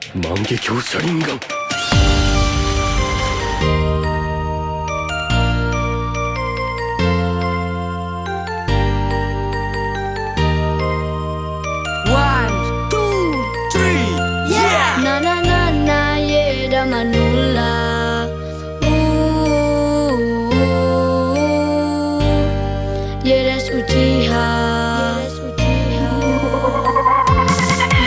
万華鏡車輪眼。Na na na na ye da manula. Ye das Uchiha.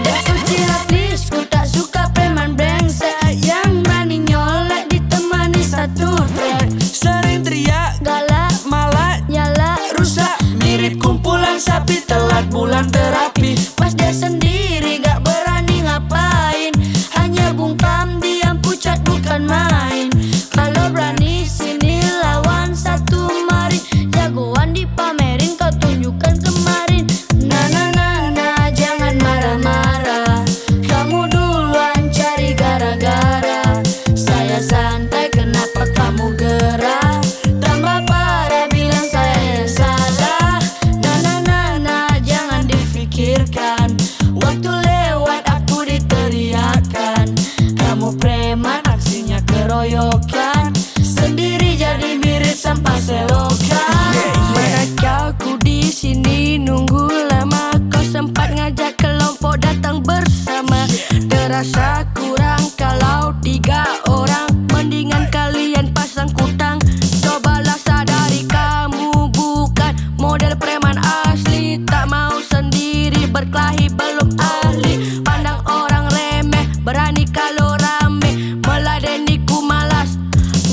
Das Uchiha please, ku tak suka preman brengsek yang berani nyolek ditemani satu track. Sering teriak, Galak, malah nyala, rusak, mirip kumpulan sapi telat bulan terapi. pas dia sendiri gak berani ngapain, hanya bungkam diam pucat bukan main. Kalau berani sini lawan satu mari, jagoan dipamerin kau tunjukkan kemarin. Na na na na jangan marah-marah, kamu duluan cari gara-gara. Saya santai kenapa kamu gerah, tambah parah bilang saya yang salah. Na na na na jangan difikirkan, waktu lewat aku diteriakan. Kamu preman aksinya keroyokan, sendiri jadi mirip sampah selokan. Mereka aku di sini nunggu lama, kau sempat ngajak kelompok datang bersama. Terasa kurang kalau 3 orang, mendingan kalian pasang kutang. Cobalah sadari kamu bukan model preman asli, tak mau sendiri berkelahi belum ahli. Pandang orang remeh, berani kalau rame, meladeniku malas,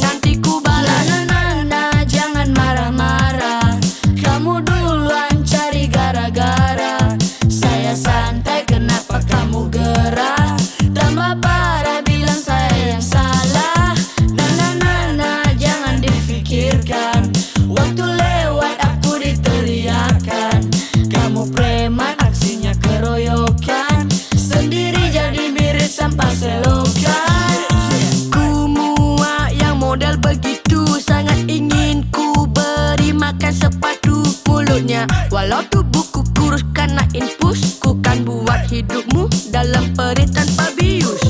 nanti ku Na balas. na na na jangan marah-marah, kamu duluan cari gara-gara. Saya santai kenapa kamu gerah, tambah parah bilang saya yang salah. Na na na na jangan difikirkan, waktu lewat aku diteriakan. Kamu preman aksinya keroyokan, sendiri jadi mirip sampah selokan. Ku muak yang model begitu, sangat ingin ku beri makan sepatu mulutnya. Walau tubuhku kurus karena infus, ku kan buat hidupmu dalam perih tanpa bius.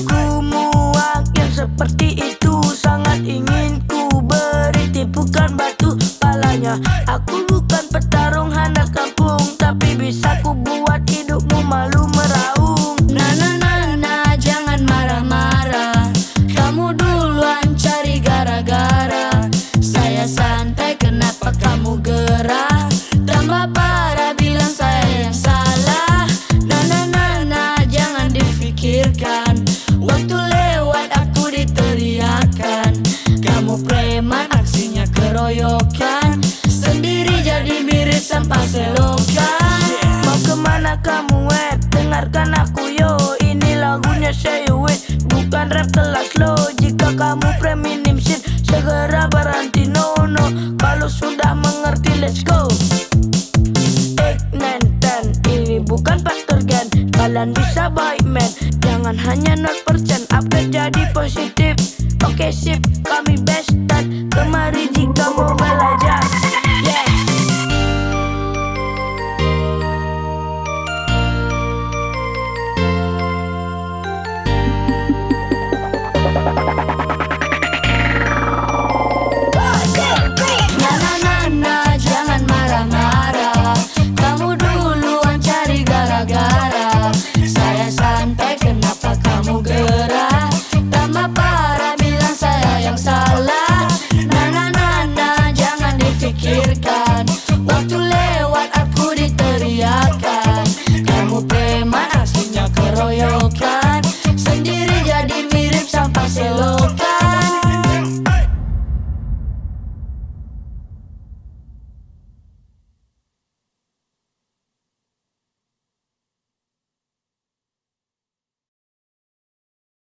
Ku muak yang seperti itu, sangat ingin ku beri tipukan batu palanya. Aku bukan petarung handal kampung, tapi bisa ku buat hidupmu malu meraung. Na na na na jangan marah-marah, kamu duluan cari gara-gara. Saya santai kenapa kamu gerah, tambah parah bilang saya yang salah. Na na na na jangan difikirkan, waktu lewat aku diteriakan. Kamu preman aksinya keroyokan, sendiri jadi mirip sampah selokan. Mau kemana kamu dengarkan aku yo, ini lagunya saya bukan rap kelas lo. Jika kamu feminim shit, segera berhenti no. Kalau sudah mengerti let's go. 8, 9, 10, ini bukan faktor gen, kalian bisa baik man, jangan hanya 0%. Upgrade jadi positif, oke sip, kami best dan kemari jika mau belajar.